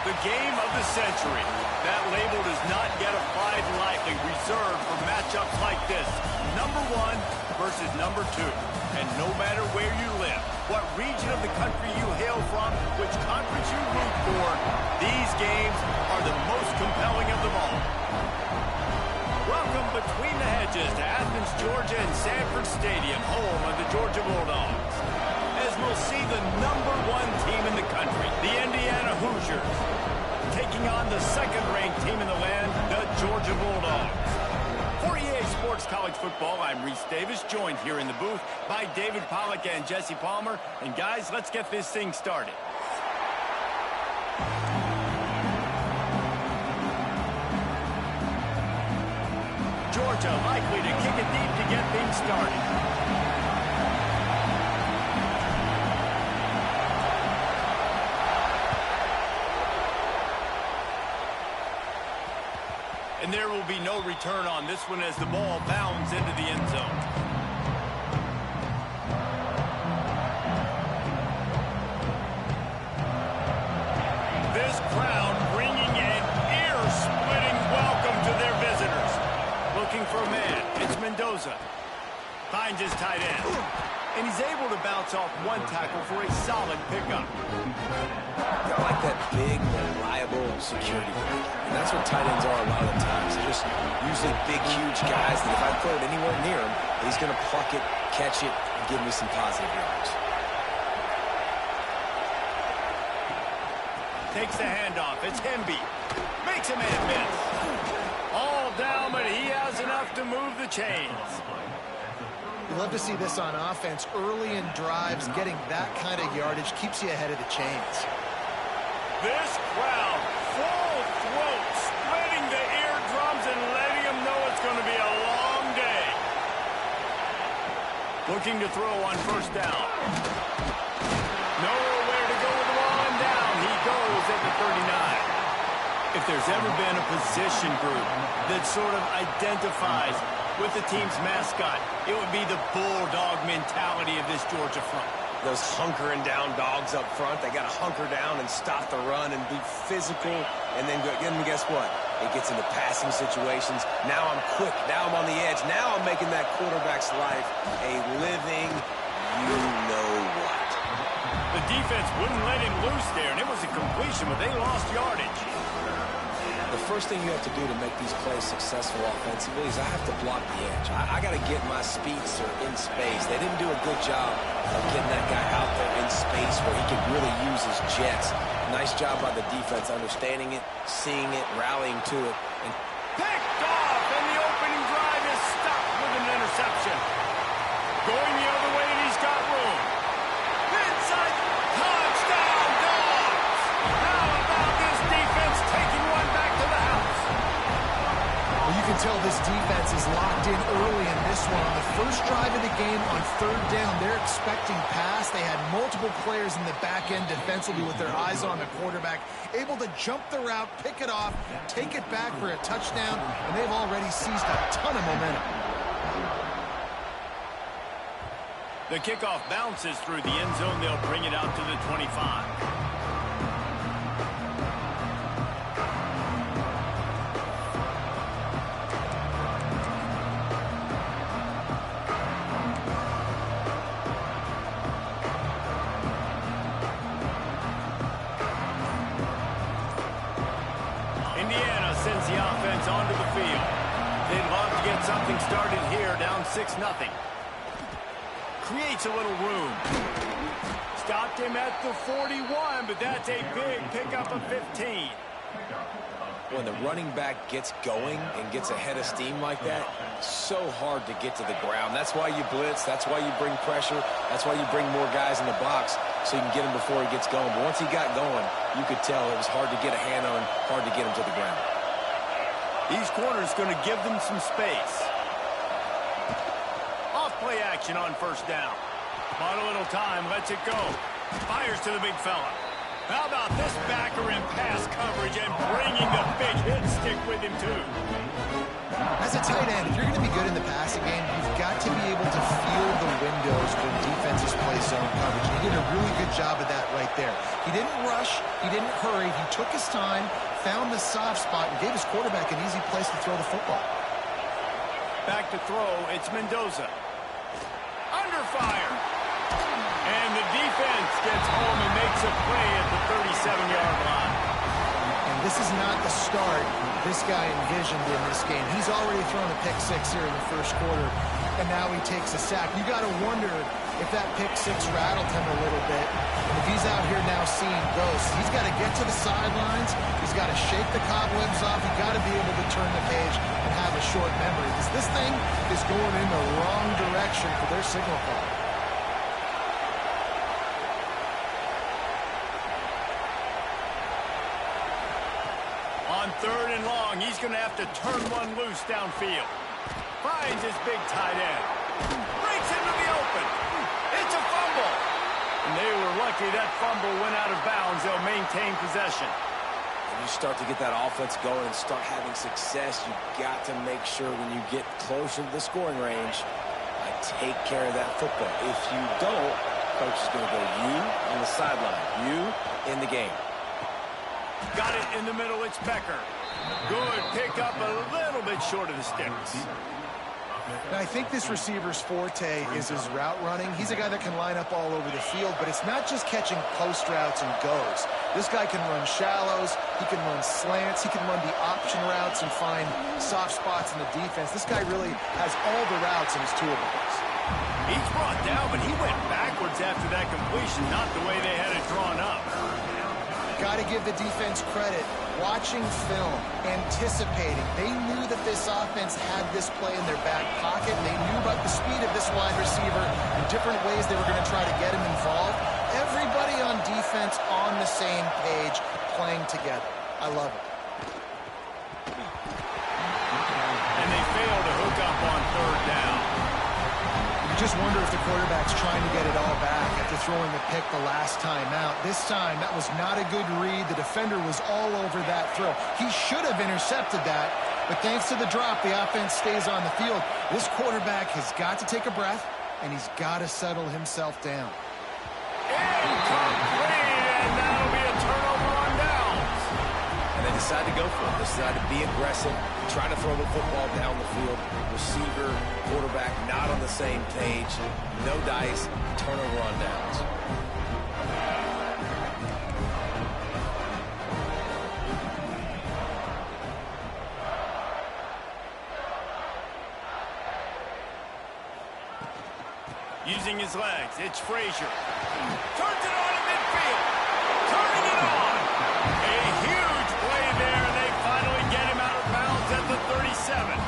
The game of the century. That label does not get applied lightly, reserved for matchups like this. Number 1 versus number 2. And no matter where you live, what region of the country you hail from, which conference you root for, these games are the most compelling of them all. Welcome between the hedges to Athens, Georgia and Sanford Stadium, home of the Georgia Bulldogs. As we'll see the number 1 team in the country, the Indiana Hoosiers, taking on the second-ranked team in the land, the Georgia Bulldogs. For EA Sports College Football, I'm Reese Davis, joined here in the booth by David Pollack and Jesse Palmer. And guys, let's get this thing started. Georgia likely to kick it deep to get things started. And there will be no return on this one as the ball bounds into the end zone. This crowd bringing an ear-splitting welcome to their visitors. Looking for a man, it's Mendoza. Finds his tight end. And he's able to bounce off one tackle for a solid pickup. I like that big, reliable security blanket. And that's what tight ends are a lot of the times. They're just usually big, huge guys that if I throw it anywhere near him, he's going to pluck it, catch it, and give me some positive yards. Takes the handoff. It's Hemby. Makes a man miss. All down, but he has enough to move the chains. You love to see this on offense early in drives. Getting that kind of yardage keeps you ahead of the chains. This crowd, full throat, splitting the eardrums and letting them know it's going to be a long day. Looking to throw on first down. Nowhere to go with the ball and down. He goes at the 39. If there's ever been a position group that sort of identifies with the team's mascot, it would be the bulldog mentality of this Georgia front. Those hunkering down dogs up front, they got to hunker down and stop the run and be physical. And then guess what? It gets into passing situations. Now I'm quick. Now I'm on the edge. Now I'm making that quarterback's life a living you-know-what. The defense wouldn't let him loose there, and it was a completion, but they lost yardage. The first thing you have to do to make these plays successful offensively is I have to block the edge. I got to get my speedster in space. They didn't do a good job of getting that guy out there in space where he could really use his jets. Nice job by the defense understanding it, seeing it, rallying to it. And picked off, and the opening drive is stopped with an interception. Going the other way, and he's got room. Inside, touchdown, Dogs! How about this defense taking one back to the house? Well, you can tell this defense is locked in early in this one. On the first drive of the game on third down, they're expecting pass. They had multiple players in the back end defensively with their eyes on the quarterback, able to jump the route, pick it off, take it back for a touchdown, and they've already seized a ton of momentum. The kickoff bounces through the end zone. They'll bring it out to the 25. Indiana sends the offense onto the field. They'd love to get something started here, down 6-0. Creates a little room. Stopped him at the 41, but that's a big pickup of 15. When the running back gets going and gets ahead of steam like that, so hard to get to the ground. That's why you blitz. That's why you bring pressure. That's why you bring more guys in the box so you can get him before he gets going. But once he got going, you could tell it was hard to get a hand on him, hard to get him to the ground. These corners going to give them some space. Play action on first down. Bought a little time, lets it go. Fires to the big fella. How about this backer in pass coverage and bringing the big hit stick with him too? As a tight end, if you're going to be good in the passing game, you've got to be able to feel the windows when defenses play zone coverage. He did a really good job of that right there. He didn't rush. He didn't hurry. He took his time, found the soft spot, and gave his quarterback an easy place to throw the football. Back to throw, it's Mendoza. Under fire. And the defense gets home and makes a play at the 37-yard line. And this is not the start this guy envisioned in this game. He's already thrown a pick six here in the first quarter, and now he takes a sack. You got to wonder if that pick six rattled him a little bit. And if he's out here now seeing ghosts, he's got to get to the sidelines. He's got to shake the cobwebs off. He's got to be able to turn the page and have a short memory, because this thing is going in the wrong direction for their signal call. On 3rd and long, he's going to have to turn one loose downfield. Finds his big tight end. Breaks into the open. It's a fumble. And they were lucky that fumble went out of bounds. They'll maintain possession. When you start to get that offense going and start having success, you've got to make sure when you get closer to the scoring range, take care of that football. If you don't, coach is going to go you on the sideline, you in the game. Got it in the middle, it's Becker. Good pick up, a little bit short of the sticks. Now, I think this receiver's forte is his route running. He's a guy that can line up all over the field, but it's not just catching post routes and goes. This guy can run shallows, he can run slants, he can run the option routes and find soft spots in the defense. This guy really has all the routes in his toolbox. He's brought down, but he went backwards after that completion, not the way they had it drawn up. Got to give the defense credit. Watching film, anticipating. They knew that this offense had this play in their back pocket. They knew about the speed of this wide receiver and different ways they were going to try to get him involved. Everybody on defense on the same page, playing together. I love it. And they fail to hook up on 3rd down. You just wonder if the quarterback's trying to get it all back after throwing the pick the last time out. This time, that was not a good read. The defender was all over that throw. He should have intercepted that, but thanks to the drop, the offense stays on the field. This quarterback has got to take a breath, and he's got to settle himself down. Incomplete, and that'll be a turnover on downs. And they decide to go for it. They decide to be aggressive, try to throw the football down the field. Receiver, quarterback, not on the same page. No dice, turnover on downs. Using his legs, it's Frazier. Turns it on in midfield. Turning it on. A huge play there, and they finally get him out of bounds at the 37.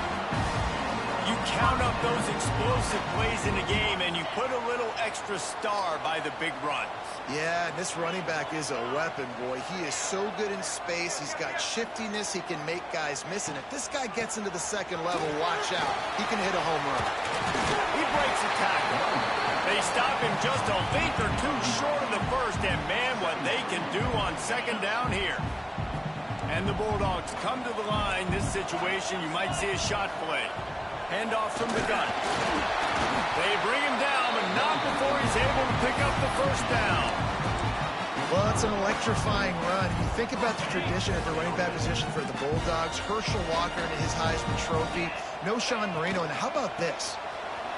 You count up those explosive plays in the game, and you put a little extra star by the big runs. Yeah, this running back is a weapon, boy. He is so good in space. He's got shiftiness. He can make guys miss. And if this guy gets into the second level, watch out. He can hit a home run. He breaks a tackle. They stop him just a length or two short of the first, and man, what they can do on 2nd down here. And the Bulldogs come to the line. This situation, you might see a shot play. Handoff from the gun. They bring him down, but not before he's able to pick up the 1st down. Well, it's an electrifying run. You think about the tradition at the running back position for the Bulldogs. Herschel Walker and his Heisman Trophy. No Sean Marino. And how about this?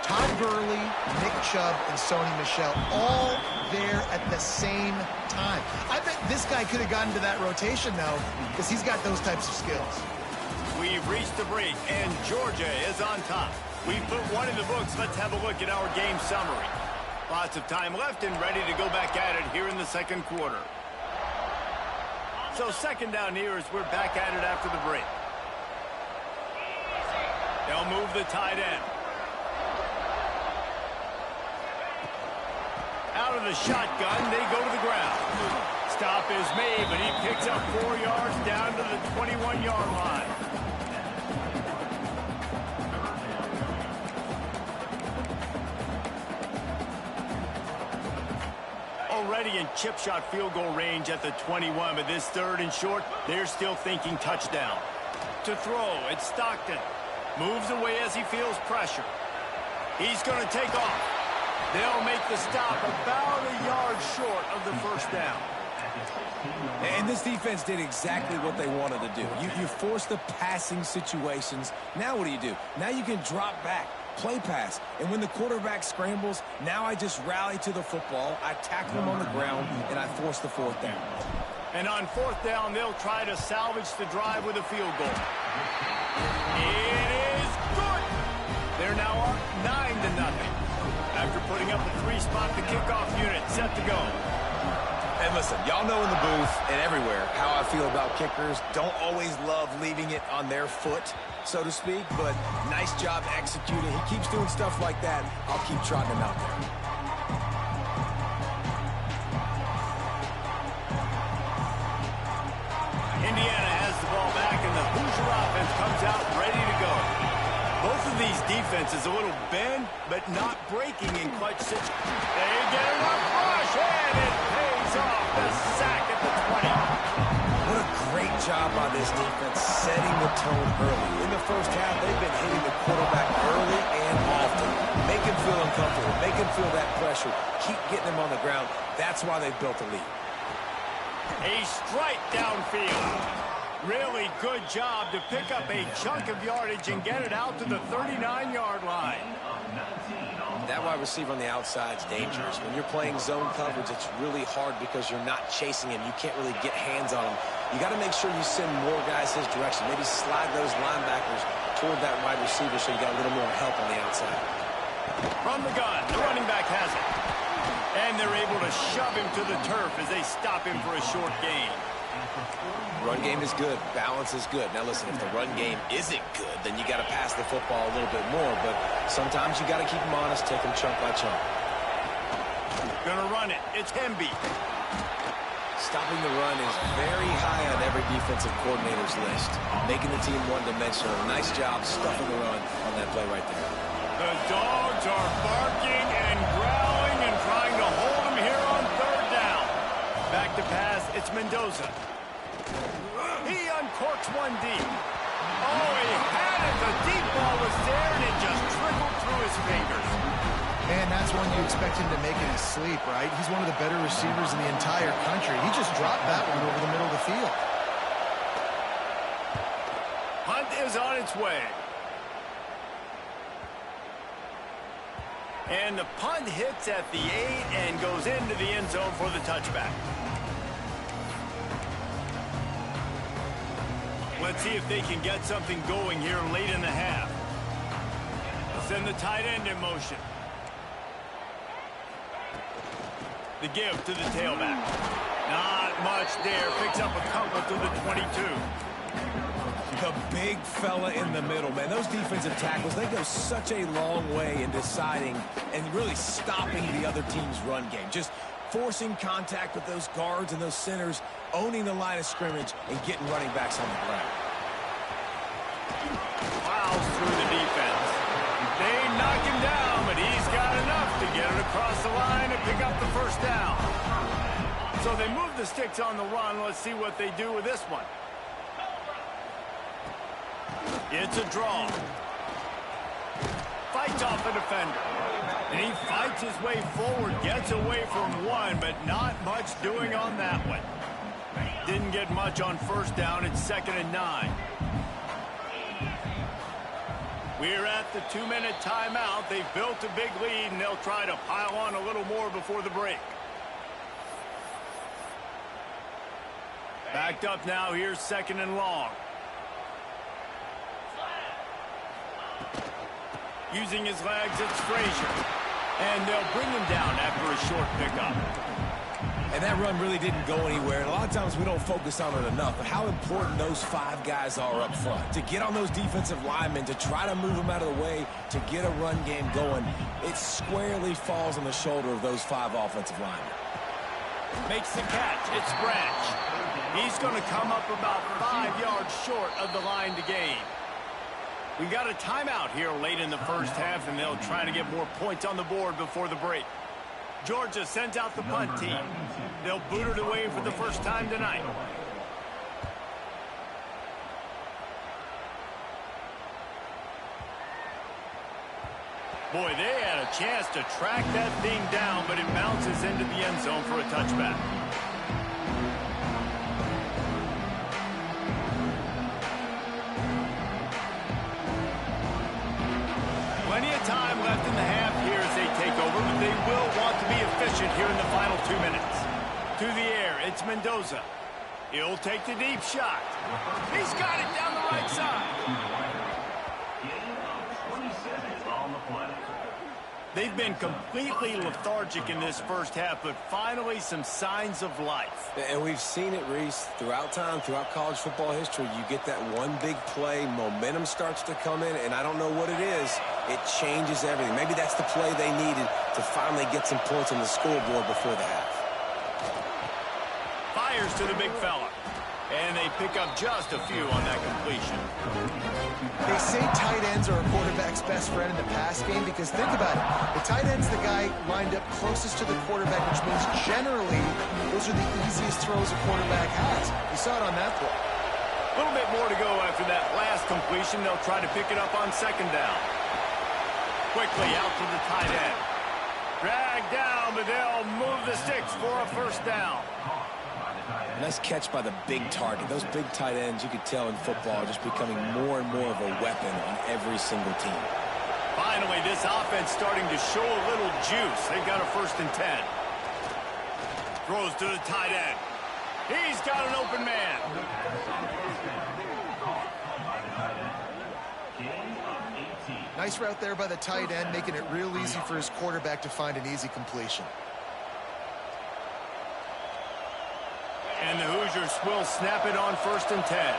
Todd Gurley, Nick Chubb, and Sony Michel all there at the same time. I bet this guy could have gotten to that rotation, though, because he's got those types of skills. We've reached the break, and Georgia is on top. We've put one in the books. Let's have a look at our game summary. Lots of time left and ready to go back at it here in the 2nd quarter. So 2nd down here as we're back at it after the break. They'll move the tight end. Out of the shotgun, they go to the ground. Stop is made, but he picks up 4 yards down to the 21-yard line. Already in chip shot field goal range at the 21, but this 3rd and short, they're still thinking touchdown. To throw, it's Stockton. Moves away as he feels pressure. He's going to take off. They'll make the stop about a yard short of the first down. And this defense did exactly what they wanted to do. You force the passing situations. Now what do? Now you can drop back, play pass. And when the quarterback scrambles, now I just rally to the football. I tackle him on the ground, and I force the fourth down. And on fourth down, they'll try to salvage the drive with a field goal. It is good. They're now up 9-0 after putting up a 3-spot. The kickoff unit set to go. And listen, y'all know in the booth and everywhere how I feel about kickers. Don't always love leaving it on their foot, so to speak, but nice job executing. He keeps doing stuff like that. I'll keep trotting him out there. Indiana has the ball back, and the Hoosier offense comes out ready to go. Both of these defenses a little bend, but not breaking in clutch situations. They get enough rush, and it pays off. The sack at the 20. What a great job by this defense setting the tone early. In the first half, they've been hitting the quarterback early and often. Make him feel uncomfortable. Make him feel that pressure. Keep getting him on the ground. That's why they built the lead. A strike downfield. Really good job to pick up a chunk of yardage and get it out to the 39-yard line. That wide receiver on the outside is dangerous. When you're playing zone coverage, it's really hard because you're not chasing him. You can't really get hands on him. You got to make sure you send more guys his direction. Maybe slide those linebackers toward that wide receiver so you got a little more help on the outside. From the gun, the running back has it. And they're able to shove him to the turf as they stop him for a short gain. Run game is good. Balance is good. Now, listen, if the run game isn't good, then you got to pass the football a little bit more. But sometimes you got to keep them honest, take them chunk by chunk. Gonna run it. It's Hemby. Stopping the run is very high on every defensive coordinator's list. Making the team one-dimensional. Nice job stuffing the run on that play right there. The dogs are barking and growling and trying to hold him here on third down. Back to pass. It's Mendoza. He uncorks one deep. Oh, he had it. The deep ball was there, and it just trickled through his fingers. Man, that's one you expect him to make in his sleep, right? He's one of the better receivers in the entire country. He just dropped that one over the middle of the field. Punt is on its way. And the punt hits at the 8 and goes into the end zone for the touchback. Let's see if they can get something going here late in the half. Send the tight end in motion. The give to the tailback. Not much there. Picks up a couple to the 22. The big fella in the middle, man. Those defensive tackles, they go such a long way in deciding and really stopping the other team's run game. Just forcing contact with those guards and those centers, owning the line of scrimmage, and getting running backs on the ground. Plows through the defense. They knock him down, but he's got enough to get it across the line and pick up the first down. So they move the sticks on the run. Let's see what they do with this one. It's a draw. Fights off a defender. And he fights his way forward, gets away from one, but not much doing on that one. Didn't get much on first down. It's 2nd and 9. We're at the 2-minute timeout. They've built a big lead, and they'll try to pile on a little more before the break. Backed up now. Here's 2nd and long. Using his legs, it's Frazier. And they'll bring him down after a short pickup. And that run really didn't go anywhere. And a lot of times we don't focus on it enough. But how important those 5 guys are up front. To get on those defensive linemen, to try to move them out of the way, to get a run game going, it squarely falls on the shoulder of those 5 offensive linemen. Makes the catch. It's Branch. He's going to come up about 5 yards short of the line to gain. We got a timeout here late in the first half, and they'll try to get more points on the board before the break. Georgia sends out the punt team. They'll boot it away for the first time tonight. Boy, they had a chance to track that thing down, but it bounces into the end zone for a touchback. Plenty of time left in the half here as they take over, but they will want to be efficient here in the final 2 minutes. To the air, it's Mendoza. He'll take the deep shot. He's got it down the right side. They've been completely lethargic in this first half, but finally some signs of life. And we've seen it, Reese, throughout time, throughout college football history. You get that one big play, momentum starts to come in, and I don't know what it is. It changes everything. Maybe that's the play they needed to finally get some points on the scoreboard before the half. Fires to the big fella. And they pick up just a few on that completion. They say tight ends are a quarterback's best friend in the pass game because think about it. The tight end's the guy lined up closest to the quarterback, which means generally those are the easiest throws a quarterback has. You saw it on that play. A little bit more to go after that last completion. They'll try to pick it up on second down. Quickly out to the tight end. Dragged down, but they'll move the sticks for a first down. Nice catch by the big target. Those big tight ends, you could tell in football, are just becoming more and more of a weapon on every single team. Finally, this offense starting to show a little juice. They've got a 1st and 10. Throws to the tight end. He's got an open man. Nice route there by the tight end, making it real easy for his quarterback to find an easy completion. And the Hoosiers will snap it on 1st and 10.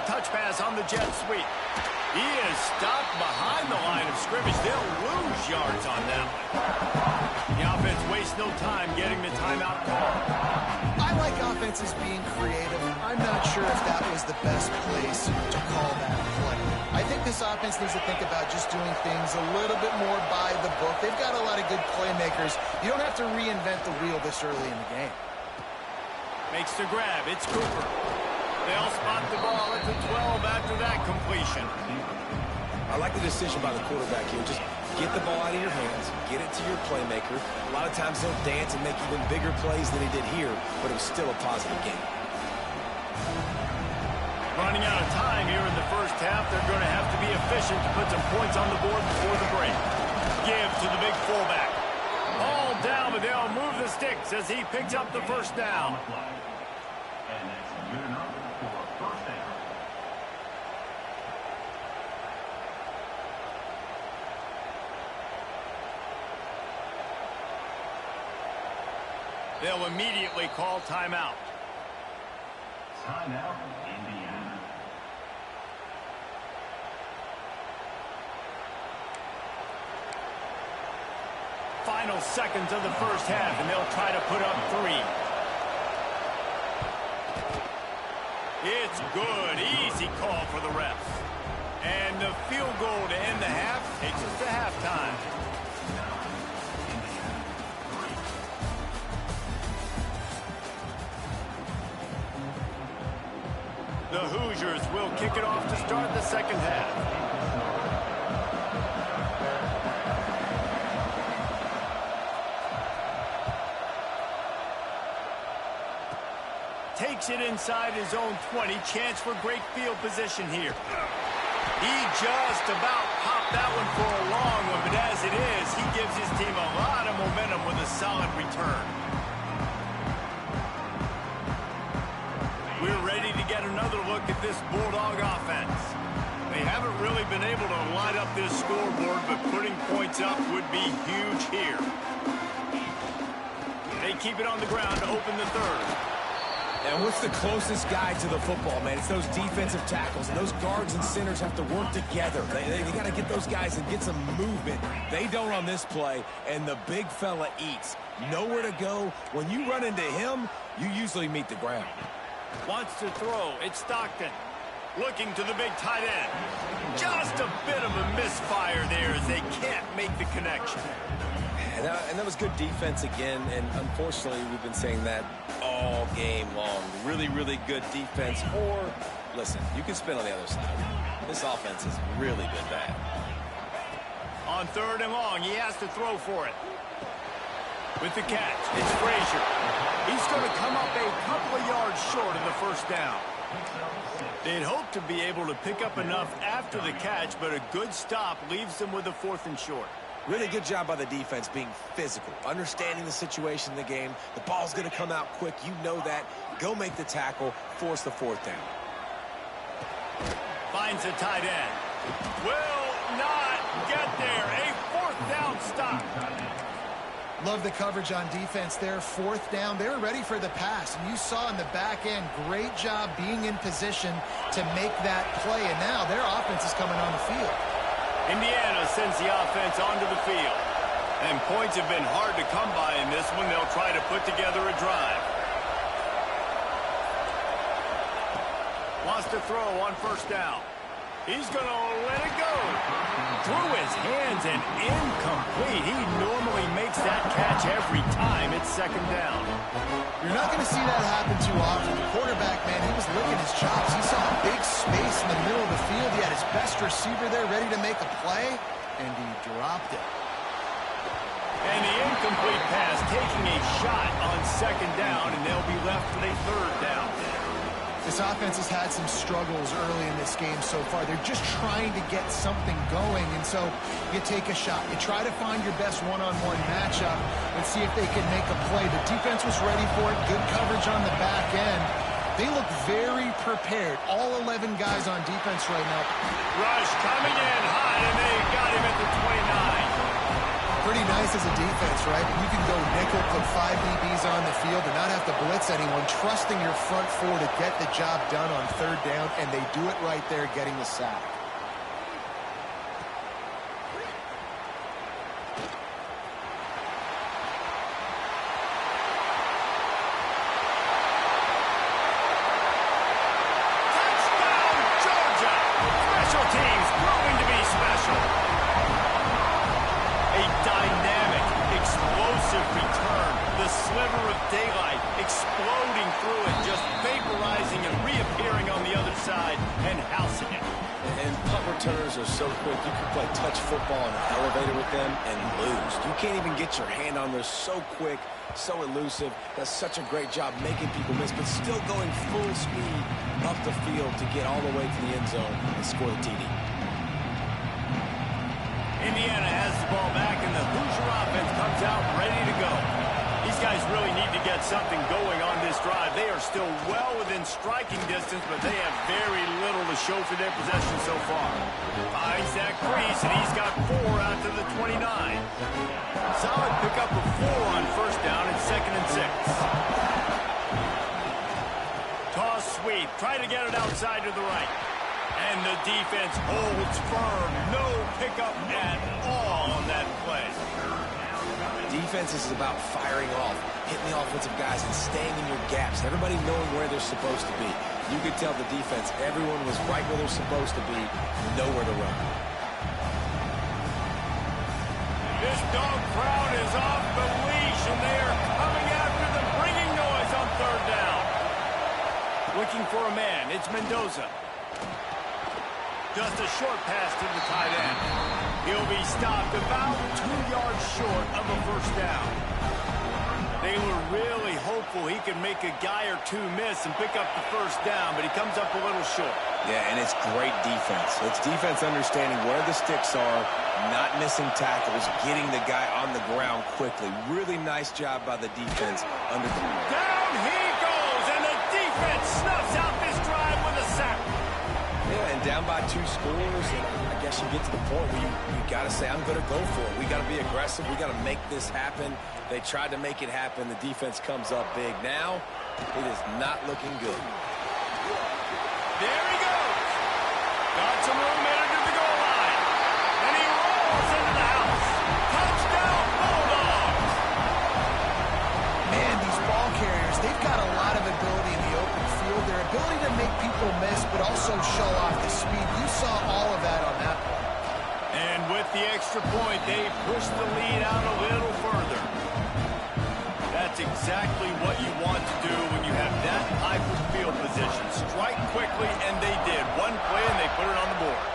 Touch pass on the jet sweep. He is stopped behind the line of scrimmage. They'll lose yards on that one. The offense wastes no time getting the timeout call. I like offenses being creative. I'm not sure if that was the best place to call that play. I think this offense needs to think about just doing things a little bit more by the book. They've got a lot of good playmakers. You don't have to reinvent the wheel this early in the game. Makes the grab. It's Cooper. They'll spot the ball at the 12 after that completion. I like the decision by the quarterback here. Just get the ball out of your hands, get it to your playmaker. A lot of times he'll dance and make even bigger plays than he did here, but it was still a positive game. Running out of time here in the first half. They're going to have to be efficient to put some points on the board before the break. Give to the big fullback. All down, but they'll move the sticks as he picks up the first down. They'll immediately call timeout. Timeout, Indiana. Final seconds of the first half, and they'll try to put up 3. It's good. Easy call for the refs. And the field goal to end the half takes us to halftime. The Hoosiers will kick it off to start the second half. Takes it inside his own 20. Chance for great field position here. He just about popped that one for a long one, but as it is, he gives his team a lot of momentum with a solid return. We're ready to get another look at this Bulldog offense. They haven't really been able to light up this scoreboard, but putting points up would be huge here. They keep it on the ground to open the third. And what's the closest guy to the football, man? It's those defensive tackles, and those guards and centers have to work together. They got to get those guys and get some movement. They don't on this play, and the big fella eats. Nowhere to go. When you run into him, you usually meet the ground. Wants to throw. It's Stockton. Looking to the big tight end. Just a bit of a misfire there as they can't make the connection. And that was good defense again, and unfortunately we've been saying that all game long. Really, really good defense or Listen, you can spin on the other side. This offense has really been bad. On 3rd and long, he has to throw for it. With the catch, it's Frazier. He's going to come up a couple of yards short of the first down. They'd hope to be able to pick up enough after the catch, but a good stop leaves them with a 4th and short. Really good job by the defense being physical, understanding the situation in the game. The ball's going to come out quick. You know that. Go make the tackle, force the 4th down. Finds a tight end. Will not get there. A 4th down stop. Love the coverage on defense there. 4th down. They were ready for the pass. And you saw in the back end, great job being in position to make that play. And now their offense is coming on the field. Indiana sends the offense onto the field. And points have been hard to come by in this one. They'll try to put together a drive. Wants to throw on 1st down. He's going to let it go. Through his hands and incomplete. He normally makes that catch every time. It's 2nd down. You're not going to see that happen too often. The quarterback, man, he was licking his chops. He saw a big space in the middle of the field. He had his best receiver there ready to make a play, and he dropped it. And the incomplete pass taking a shot on 2nd down, and they'll be left with a 3rd down. This offense has had some struggles early in this game so far. They're just trying to get something going, and so you take a shot. You try to find your best one-on-one matchup and see if they can make a play. The defense was ready for it. Good coverage on the back end. They look very prepared. All 11 guys on defense right now. Rush coming in high, and they got him at the 29. Pretty nice as a defense, right? You can go nickel, put 5 DBs on the field and not have to blitz anyone, trusting your front 4 to get the job done on 3rd down, and they do it right there, getting the sack. Touchdown, Georgia! Special teams proving to be special. A dynamic, explosive return. The sliver of daylight exploding through it, just vaporizing and reappearing on the other side and housing it. And punt returners are so quick. You can play touch football in an elevator with them and lose. You can't even get your hand on them. So quick, so elusive. Does such a great job making people miss, but still going full speed up the field to get all the way to the end zone and score the TD. Indiana has the ball back, and the Hoosier offense comes out ready to go. These guys really need to get something going on this drive. They are still well within striking distance, but they have very little to show for their possession so far. Finds that crease, and he's got 4 out to the 29. Solid pickup of 4 on 1st down and 2nd and 6. Toss sweep. Try to get it outside to the right. And the defense holds firm. No pickup at all on that play. Defense is about firing off, hitting the offensive guys and staying in your gaps. Everybody knowing where they're supposed to be. You could tell the defense, everyone was right where they're supposed to be, nowhere to run. This dog crowd is off the leash, and they are coming after them, bringing noise on 3rd down. Looking for a man. It's Mendoza. Just a short pass to the tight end. He'll be stopped about 2 yards short of a 1st down. They were really hopeful he could make a guy or 2 miss and pick up the 1st down, but he comes up a little short. Yeah, and it's great defense. It's defense understanding where the sticks are, not missing tackles, getting the guy on the ground quickly. Really nice job by the defense. Down he goes, and the defense snuffs out this drive with a sack. Yeah, and down by 2 scores, and I guess you get to the point where you got to say, I'm going to go for it. We got to be aggressive. We got to make this happen. They tried to make it happen. The defense comes up big. Now, it is not looking good. There he goes. Got some room headed to the goal line. And he rolls into the house. Touchdown, Bulldogs. Man, these ball carriers, they've got a lot of ability in the open field. Their ability to make people miss, but also show off the speed. You saw all of that on that play. And with the extra point, they push the lead out a little further. That's exactly what you want to do when you have that high drive for field position. Strike quickly, and they did. One play, and they put it on the board.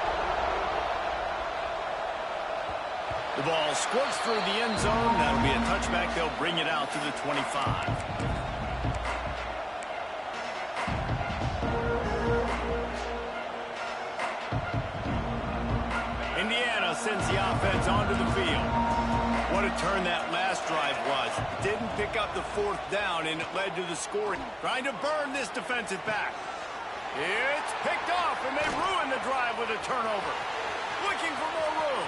The ball squirts through the end zone. That'll be a touchback. They'll bring it out to the 25. Indiana sends the offense onto the field. What a turn that last drive was. Didn't pick up the fourth down, and it led to the scoring. Trying to burn this defensive back. It's picked off, and they ruin the drive with a turnover. Looking for more room.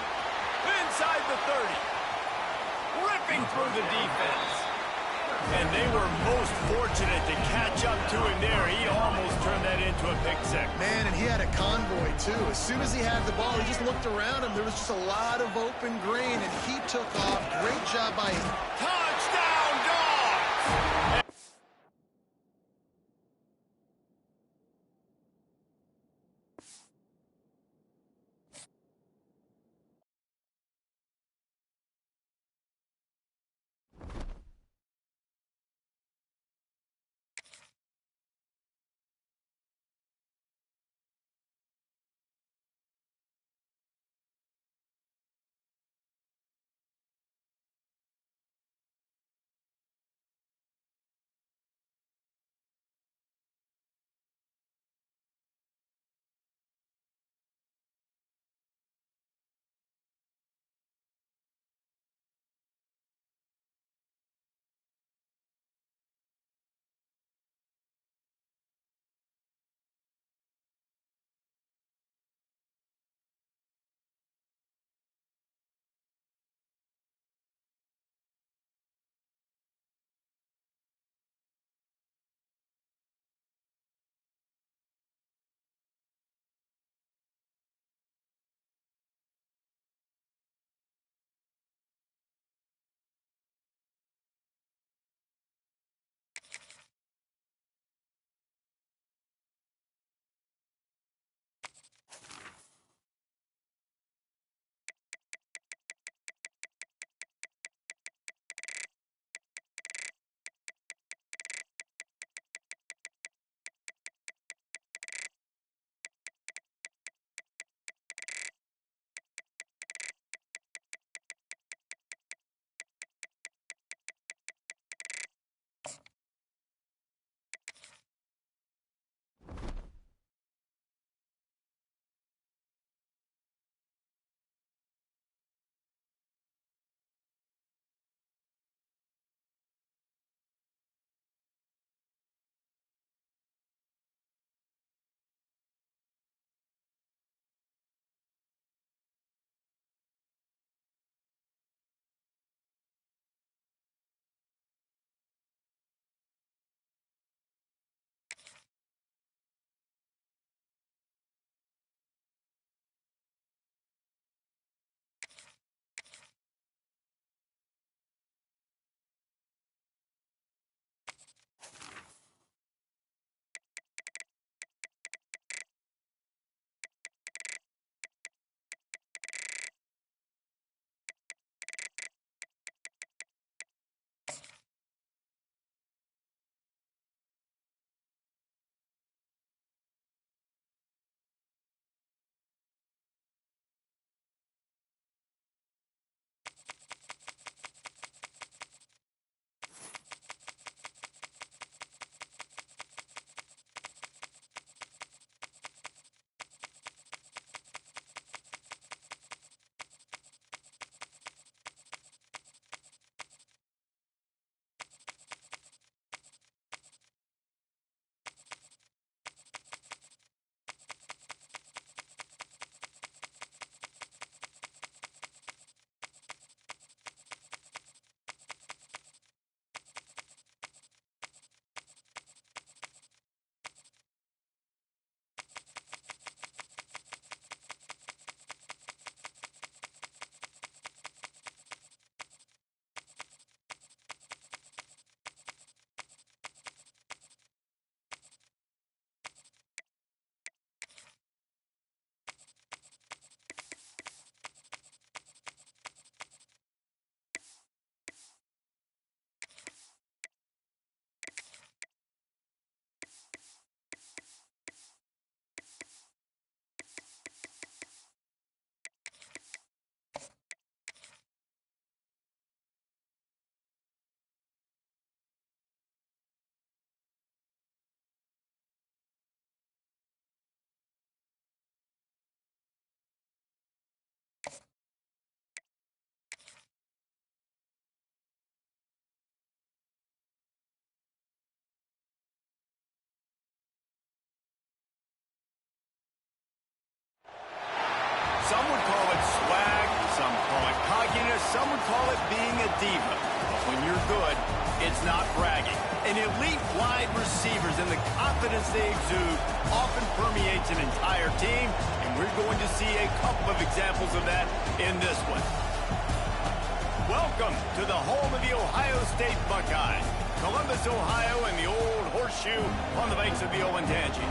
Inside the 30. Ripping through the defense. And they were most fortunate to catch up to him there. He almost turned that into a pick six. Man, and he had a convoy, too. As soon as he had the ball, he just looked around him. There was just a lot of open grain, and he took off. Great job by him. Touchdown, Dogs! Some would call it swag, some call it cockiness, some would call it being a diva. But when you're good, it's not bragging. An elite wide receivers and the confidence they exude often permeates an entire team, and we're going to see a couple of examples of that in this one. Welcome to the home of the Ohio State Buckeyes, Columbus, Ohio, and the old horseshoe on the banks of the Olentangy.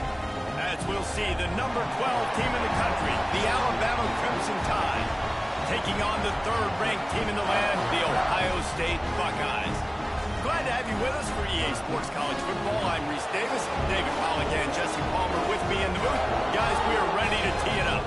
As we'll see, the number 12 team in the country, the Alabama Crimson Tide, taking on the third-ranked team in the land, the Ohio State Buckeyes. Glad to have you with us for EA Sports College Football. I'm Reese Davis, David Pollack, and Jesse Palmer with me in the booth. Guys, we are ready to tee it up.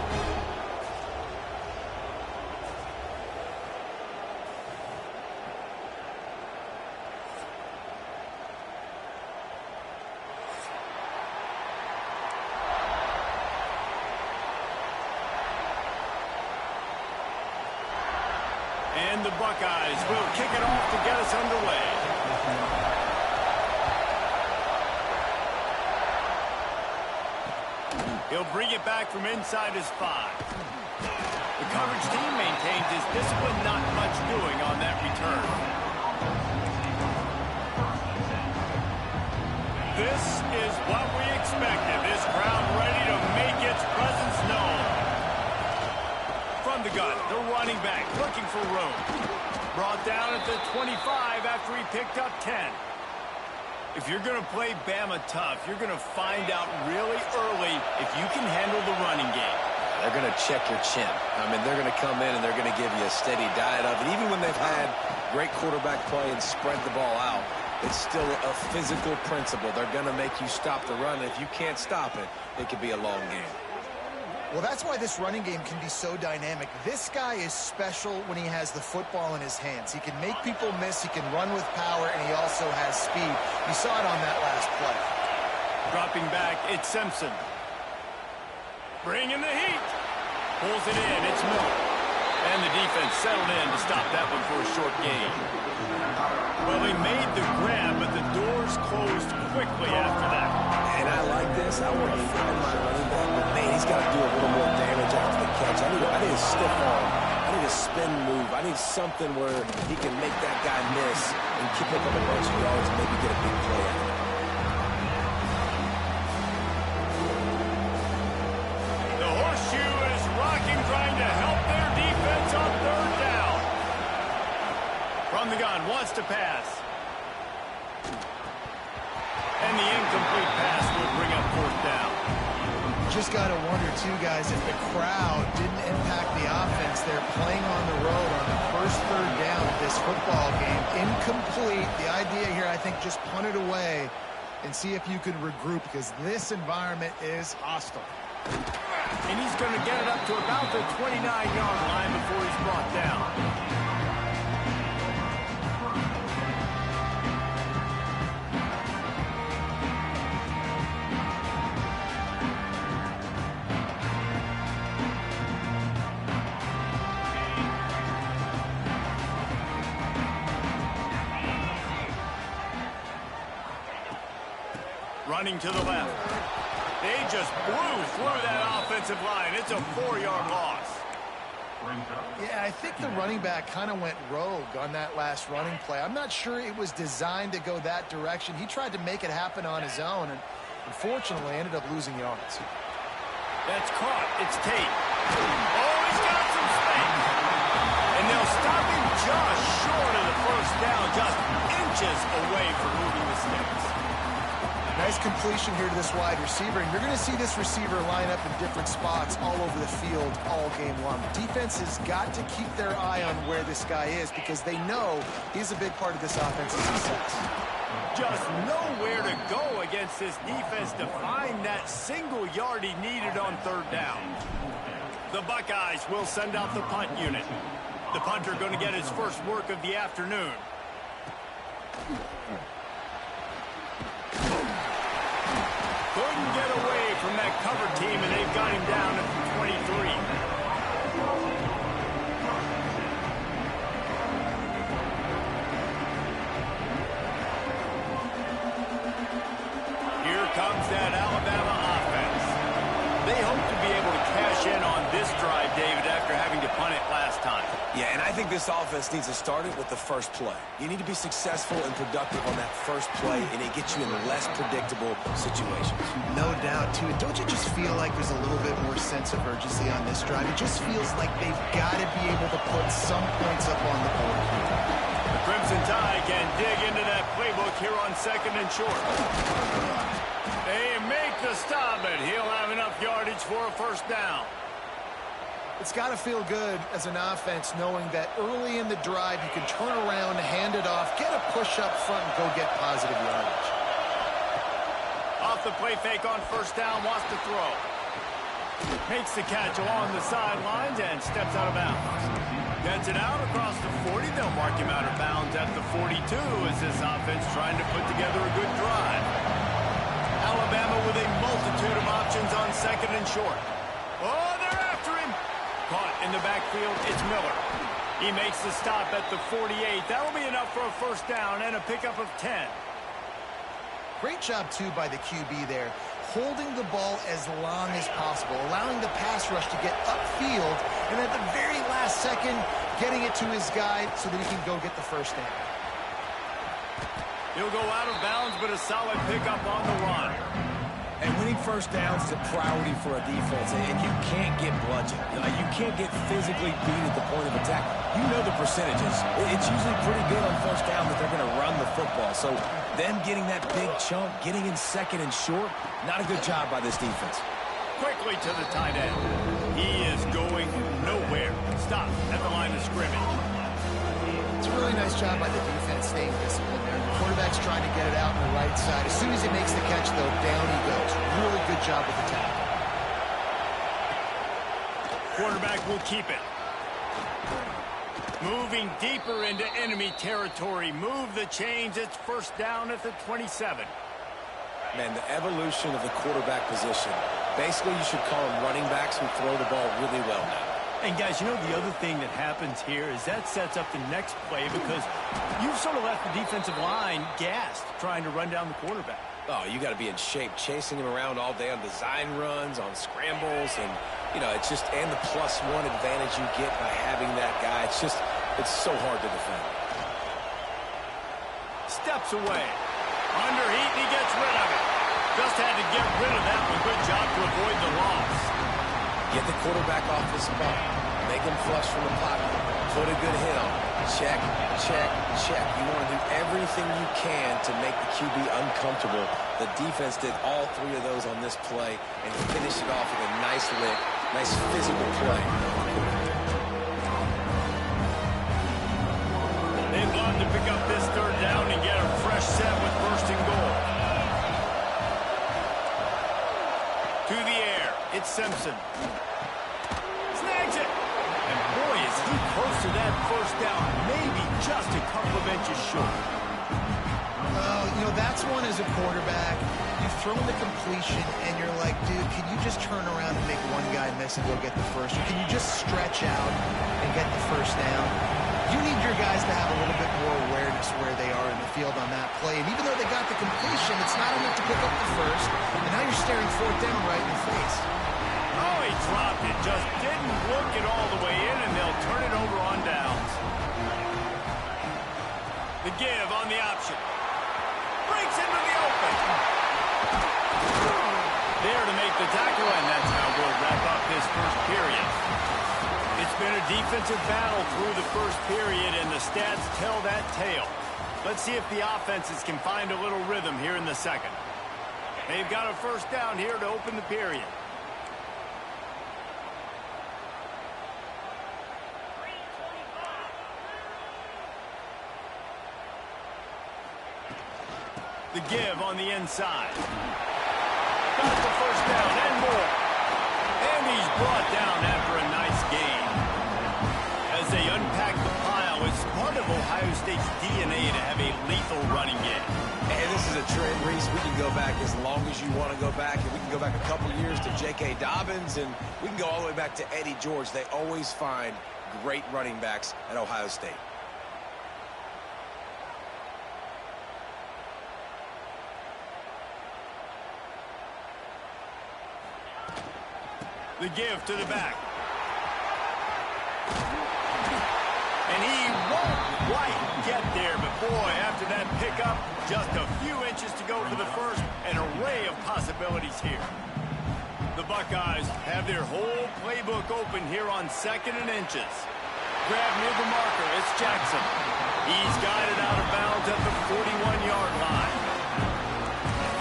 And the Buckeyes will kick it off to get us underway. He'll bring it back from inside his 5. The coverage team maintains his discipline, not much doing on that return. This is what we expected. This crowd ready to make its presence known. From the gun, the running back looking for room. Brought down at the 25 after he picked up 10. If you're going to play Bama tough, you're going to find out really early if you can handle the running game. They're going to check your chin. I mean, they're going to come in and they're going to give you a steady diet of it. Even when they've had great quarterback play and spread the ball out, it's still a physical principle. They're going to make you stop the run. If you can't stop it, it could be a long game. Well, that's why this running game can be so dynamic. This guy is special when he has the football in his hands. He can make people miss, he can run with power, and he also has speed. You saw it on that last play. Dropping back, it's Simpson. Bringing the heat. Pulls it in, it's Miller. And the defense settled in to stop that one for a short gain. Well, he made the grab, but the doors closed quickly after that. And I like this. I want to find my running back, but man, he's got to do a little more damage after the catch. I need a stiff arm. I need a spin move. I need something where he can make that guy miss and keep up a bunch of yards and maybe get a big play out of it. The horseshoe is rocking, trying to help their defense on third down. From the gun, wants to pass. And the incomplete pass will bring up fourth down. Just got to wonder, too, guys, if the crowd didn't impact the offense. They're playing on the road on the first third down of this football game. Incomplete. The idea here, I think, just punt it away and see if you could regroup, because this environment is hostile. And he's going to get it up to about the 29-yard line before he's brought down. Running to the left. They just blew through that offensive line. It's a 4-yard loss. Yeah, I think the running back kind of went rogue on that last running play. I'm not sure it was designed to go that direction. He tried to make it happen on his own, and unfortunately ended up losing yards. That's caught. It's Tate. Oh, he's got some space. And they'll stop him just short of the first down, just inches away from moving the sticks. Nice completion here to this wide receiver, and you're going to see this receiver line up in different spots all over the field all game long. Defense has got to keep their eye on where this guy is, because they know he's a big part of this offense's success. Just nowhere to go against this defense to find that single yard he needed on third down. The Buckeyes will send out the punt unit. The punter going to get his first work of the afternoon. Couldn't get away from that cover team, and they've got him down at the 23. Here comes that Alabama offense. They hope to be able to cash in on this drive, David, Yeah, and I think this offense needs to start it with the first play. You need to be successful and productive on that first play, and it gets you in less predictable situations. No doubt, too. And don't you just feel like there's a little bit more sense of urgency on this drive? It just feels like they've got to be able to put some points up on the board here. The Crimson Tide can dig into that playbook here on 2nd and short. They make the stop, and he'll have enough yardage for a first down. It's got to feel good as an offense knowing that early in the drive you can turn around, hand it off, get a push up front, and go get positive yardage. Off the play fake on first down, wants to throw. Makes the catch along the sidelines and steps out of bounds. Gets it out across the 40. They'll mark him out of bounds at the 42 as this offense trying to put together a good drive. Alabama with a multitude of options on 2nd and short. Oh, they're after him. Caught in the backfield, it's Miller. He makes the stop at the 48. That'll be enough for a first down and a pickup of 10. Great job, too, by the QB there, holding the ball as long as possible, allowing the pass rush to get upfield, and at the very last second, getting it to his guy so that he can go get the first down. He'll go out of bounds, but a solid pickup on the run. And winning first downs is a priority for a defense, and you can't get bludgeoned. You can't get physically beat at the point of attack. You know the percentages. It's usually pretty good on first down that they're going to run the football. So them getting that big chunk, getting in 2nd and short, not a good job by this defense. Quickly to the tight end. He is going nowhere. Stop at the line of scrimmage. It's a really nice job by the defense staying disciplined there. The quarterback's trying to get it out on the right side. As soon as he makes the catch, though, down he goes. Really good job with the tackle. Quarterback will keep it. Moving deeper into enemy territory. Move the chains. It's first down at the 27. Man, the evolution of the quarterback position. Basically, you should call them running backs who throw the ball really well now. And, guys, you know the other thing that happens here is that sets up the next play because you've sort of left the defensive line gassed trying to run down the quarterback. Oh, you got to be in shape, chasing him around all day on design runs, on scrambles, and, you know, it's just, and the +1 advantage you get by having that guy. It's just, it's so hard to defend. Steps away. Under heat, and he gets rid of it. Just had to get rid of that one. Good job to avoid the loss. Get the quarterback off the spot. Make him flush from the pocket. Put a good hit on him. Check, check, check. You want to do everything you can to make the QB uncomfortable. The defense did all 3 of those on this play and finished it off with a nice lick, nice physical play. They'd love to pick up this third down and get a fresh set with first and goal. To the air, it's Simpson. Snags it. And boy, is he close to that first down. Maybe just a couple of inches short. Well, you know, that's one as a quarterback. You've thrown the completion, and you're like, dude, can you just turn around and make one guy miss and go get the first? Or can you just stretch out and get the first down? You need your guys to have a little bit more awareness where they are in the field on that play. And even though they got the completion, it's not enough to pick up the first. And now you're staring fourth down right in the face. Oh, he dropped it. Just didn't look it all the way in, and they'll turn it over on downs. The give on the option. Breaks into the open. There to make the tackle, and that's how we'll wrap up this first period. It's been a defensive battle through the first period, and the stats tell that tale. Let's see if the offenses can find a little rhythm here in the second. They've got a first down here to open the period. The give on the inside. Got the first down and more. And he's brought down after a nice gain. As they unpack the pile, it's part of Ohio State's DNA to have a lethal running game. And this is a trend, Reese. We can go back as long as you want to go back. And we can go back a couple years to J.K. Dobbins. And we can go all the way back to Eddie George. They always find great running backs at Ohio State. The give to the back. quite get there, but boy, after that pickup, just a few inches to go for the first. An array of possibilities here. The Buckeyes have their whole playbook open here on 2nd and inches. Grab near the marker, it's Jackson. He's got it out of bounds at the 41-yard line.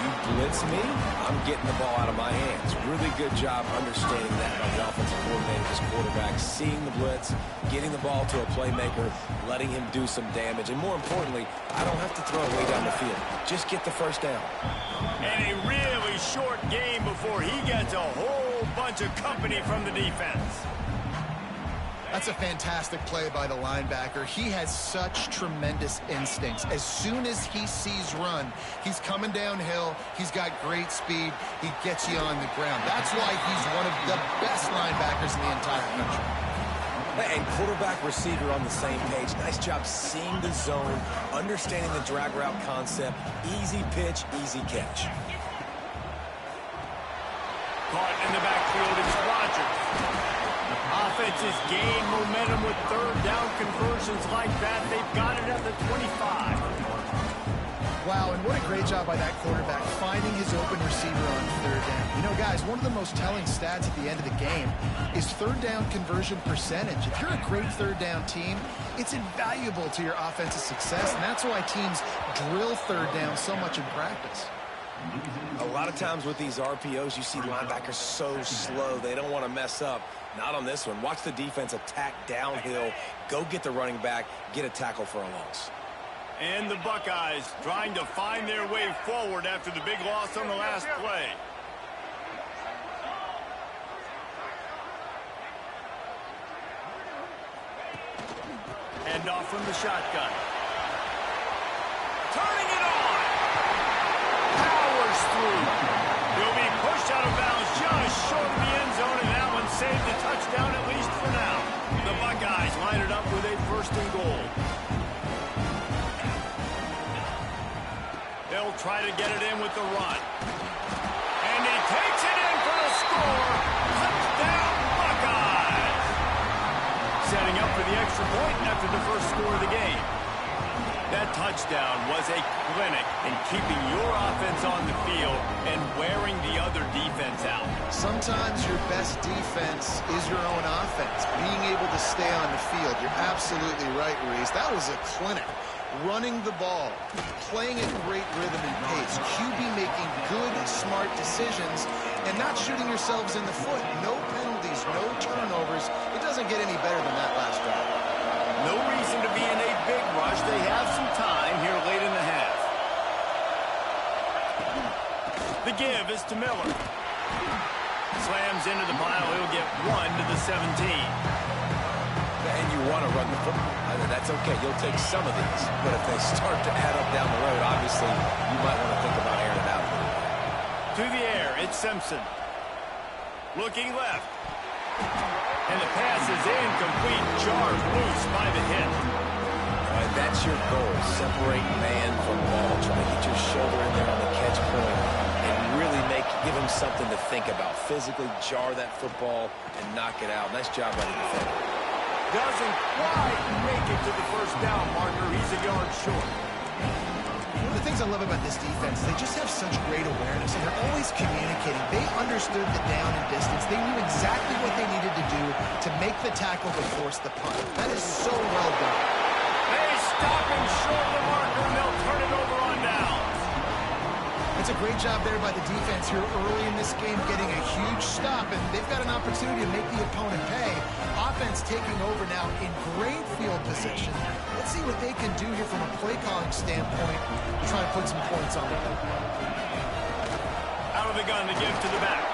You blitz me, I'm getting the ball out of my hands. Really good job understanding that by the offensive coordinator, this quarterback, seeing the blitz, getting the ball to a playmaker, letting him do some damage. And more importantly, I don't have to throw it way down the field. Just get the first down. And a really short game before he gets a whole bunch of company from the defense. That's a fantastic play by the linebacker. He has such tremendous instincts. As soon as he sees run, he's coming downhill. He's got great speed. He gets you on the ground. That's why he's one of the best linebackers in the entire country. And quarterback receiver on the same page. Nice job seeing the zone, understanding the drag route concept. Easy pitch, easy catch. Caught in the backfield, it's Rodgers. Offenses gain momentum with third down conversions like that. They've got it at the 25. Wow, and what a great job by that quarterback finding his open receiver on third down. You know, guys, one of the most telling stats at the end of the game is third down conversion percentage. If you're a great third down team, it's invaluable to your offensive success, and that's why teams drill third down so much in practice. A lot of times with these RPOs, you see linebackers so slow. They don't want to mess up. Not on this one. Watch the defense attack downhill. Go get the running back. Get a tackle for a loss. And the Buckeyes trying to find their way forward after the big loss on the last play. Hand off from the shotgun. Turning it on. Powers through. He'll be pushed out of bounds just short of the end zone, and that one saved the touchdown at least for now. The Buckeyes line it up with a 1st and goal. They'll try to get it in with the run. And he takes it in for the score. Touchdown, Buckeyes. Setting up for the extra point after the first score of the game. That touchdown was a clinic in keeping your offense on the field and wearing the other defense out. Sometimes your best defense is your own offense, being able to stay on the field. You're absolutely right, Reese. That was a clinic. Running the ball, playing at great rhythm and pace, QB making good, smart decisions, and not shooting yourselves in the foot. No penalties, no turnovers. It doesn't get any better than that last drive. No reason to be in a big rush. They have some time here late in the half. The give is to Miller. Slams into the pile. He'll get 1 to the 17. And you want to run the football. That's okay. You'll take some of these. But if they start to add up down the road, obviously, you might want to think about airing it out. To the air, it's Simpson. Looking left. And the pass is incomplete. Jarred loose by the hit. And that's your goal. Separate man from ball. Try to get your shoulder in there on the catch point and really give him something to think about. Physically jar that football and knock it out. Nice job by the defender. Doesn't quite make it to the first down marker. He's a yard short. One of the things I love about this defense, they just have such great awareness, and they're always communicating. They understood the down and distance. They knew exactly what they needed to do to make the tackle to force the punt. That is so well done. They stop him short of the marker, and they'll turn it over on downs. It's a great job there by the defense here early in this game, getting a huge stop, and they've got an opportunity to make the opponent pay. Offense taking over now in great field position. Let's see what they can do here from a play calling standpoint to try to put some points on the board. Out of the gun to give to the back.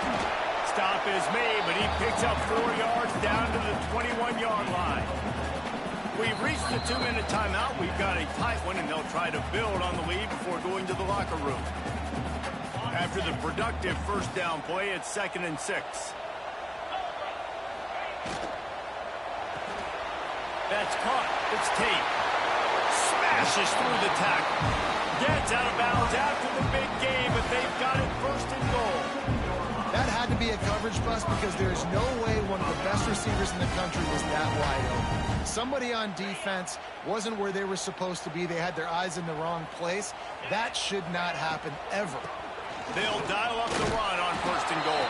Stop is made, but he picks up 4 yards down to the 21-yard line. We've reached the 2-minute timeout. We've got a tight one, and they'll try to build on the lead before going to the locker room. After the productive first down play, it's 2nd and 6. That's caught. It's Tate. Smashes through the tackle. Gets out of bounds after the big game, but they've got it 1st and goal. That had to be a coverage bust because there is no way one of the best receivers in the country was that wide open. Somebody on defense wasn't where they were supposed to be. They had their eyes in the wrong place. That should not happen ever. They'll dial up the run on 1st and goal.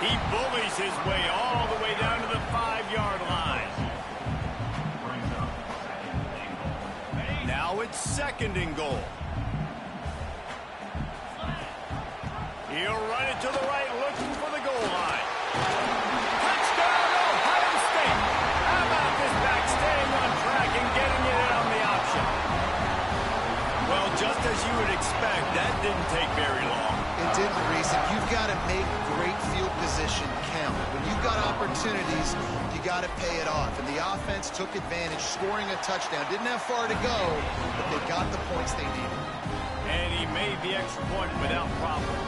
He bullies his way all the way down to the 5-yard line. Now it's 2nd and goal. He'll run it to the right, looking for the goal line. Touchdown, Ohio State! How about this back staying on track and getting it in on the option? Well, just as you would expect, that didn't take very long. It didn't, Reese. You've got to make great field position count. When you've got opportunities, you got to pay it off. And the offense took advantage, scoring a touchdown. Didn't have far to go, but they got the points they needed. And he made the extra point without problem.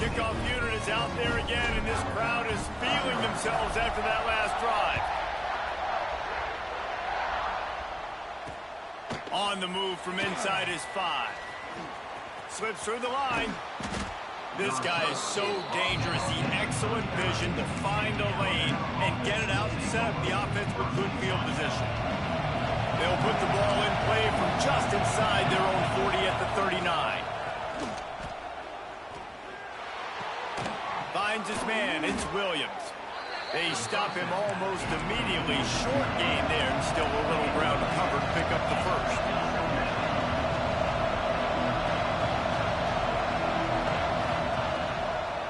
Kickoff unit is out there again, and this crowd is feeling themselves after that last drive. On the move from inside his 5. Slips through the line. This guy is so dangerous. The excellent vision to find a lane and get it out and set up the offense with good field position. They'll put the ball in play from just inside their own 40 at the 39. Finds his man. It's Williams. They stop him almost immediately. Short gain there, and still a little ground to cover to pick up the 1st.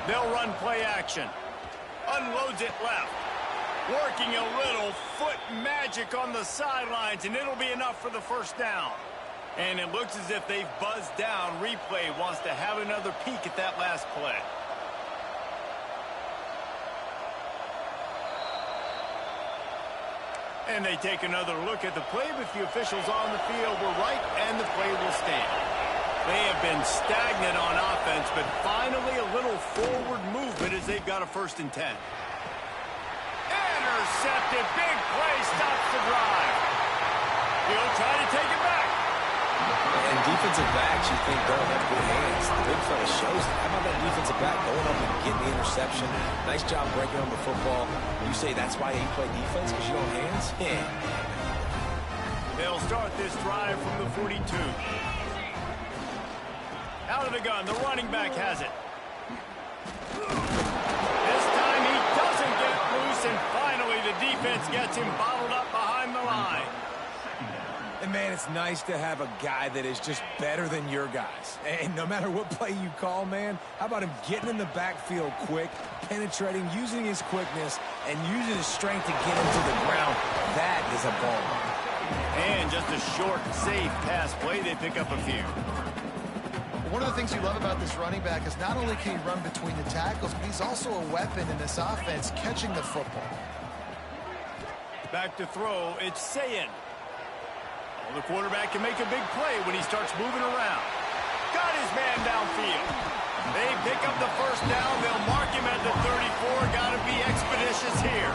They'll run play action. Unloads it left. Working a little foot magic on the sidelines, and it'll be enough for the 1st down. And it looks as if they've buzzed down. Replay wants to have another peek at that last play. And they take another look at the play, but the officials on the field were right, and the play will stand. They have been stagnant on offense, but finally a little forward movement as they've got a 1st and 10. Intercepted. Big play. Stops the drive. He'll try to take it back. And defensive backs, you think, don't have good hands. The big fella shows it. How about that defensive back going up and getting the interception? Nice job breaking on the football. You say that's why you play defense, because you don't have hands? Yeah. They'll start this drive from the 42. Out of the gun, the running back has it. This time he doesn't get loose, and finally the defense gets him bottled up behind the line. And, man, it's nice to have a guy that is just better than your guys. And no matter what play you call, man, how about him getting in the backfield quick, penetrating, using his quickness, and using his strength to get him to the ground. That is a ball. And just a short, safe pass play. They pick up a few. One of the things you love about this running back is not only can he run between the tackles, but he's also a weapon in this offense, catching the football. Back to throw, it's Sayin. Well, the quarterback can make a big play when he starts moving around. Got his man downfield. They pick up the 1st down. They'll mark him at the 34. Got to be expeditious here.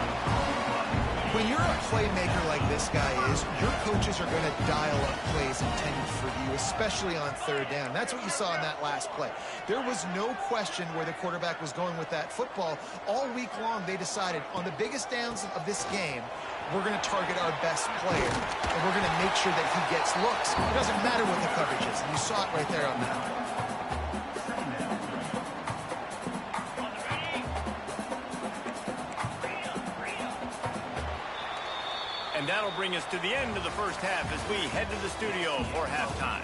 When you're a playmaker like this guy is, your coaches are going to dial up plays intended for you, especially on 3rd down. That's what you saw in that last play. There was no question where the quarterback was going with that football. All week long, they decided on the biggest downs of this game, we're going to target our best player, and we're going to make sure that he gets looks. It doesn't matter what the coverage is, and you saw it right there on that. And that'll bring us to the end of the 1st half as we head to the studio for halftime.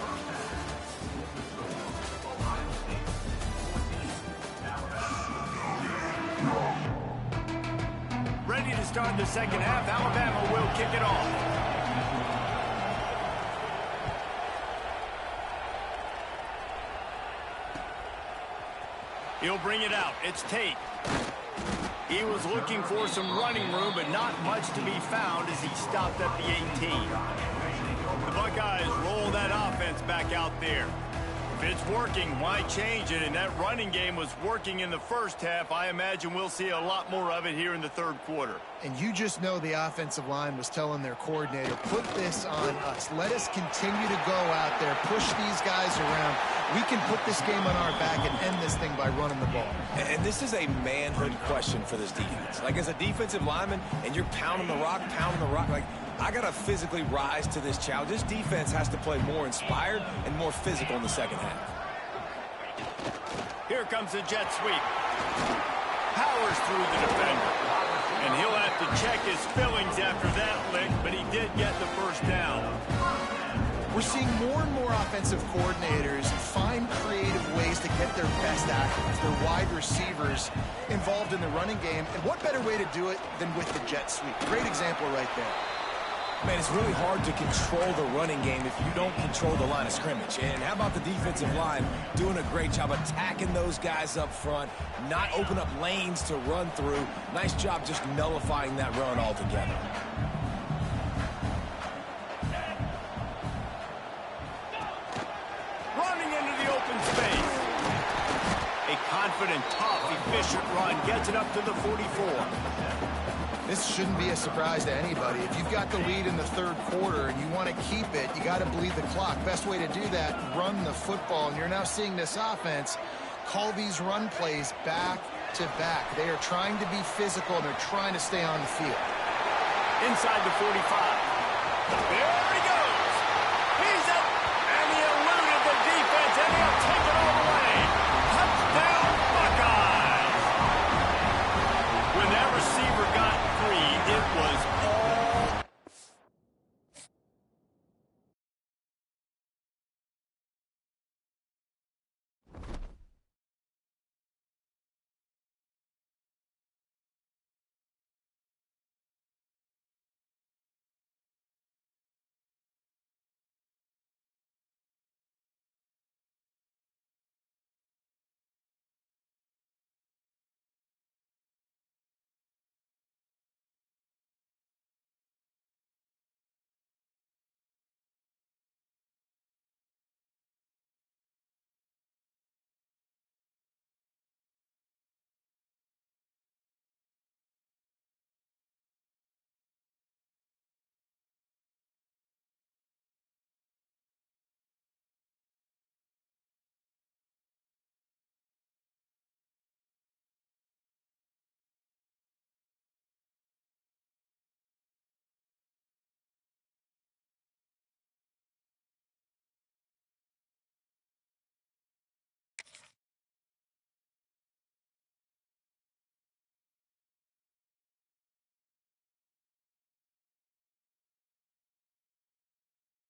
Ready to start the 2nd half. Alabama will kick it off. He'll bring it out. It's Tate. He was looking for some running room, but not much to be found as he stopped at the 18. The Buckeyes roll that offense back out there. If it's working, why change it? And that running game was working in the first half. I imagine we'll see a lot more of it here in the third quarter. And you just know the offensive line was telling their coordinator, put this on us. Let us continue to go out there, push these guys around. We can put this game on our back and end this thing by running the ball. And this is a manhood question for this defense. Like, as a defensive lineman, and you're pounding the rock, like, I got to physically rise to this challenge. This defense has to play more inspired and more physical in the second half. Here comes the jet sweep. Powers through the defender. And he'll have to check his fillings after that lick, but he did get the first down. We're seeing more and more offensive coordinators find creative ways to get their best athletes, their wide receivers involved in the running game. And what better way to do it than with the jet sweep? Great example right there. Man, it's really hard to control the running game if you don't control the line of scrimmage. And how about the defensive line doing a great job attacking those guys up front, not open up lanes to run through. Nice job just nullifying that run altogether. Running into the open space. A confident, tough, efficient run gets it up to the 44. This shouldn't be a surprise to anybody. If you've got the lead in the third quarter and you want to keep it, you got to bleed the clock. Best way to do that, run the football. And you're now seeing this offense call these run plays back to back. They are trying to be physical, and they're trying to stay on the field. Inside the 45. There he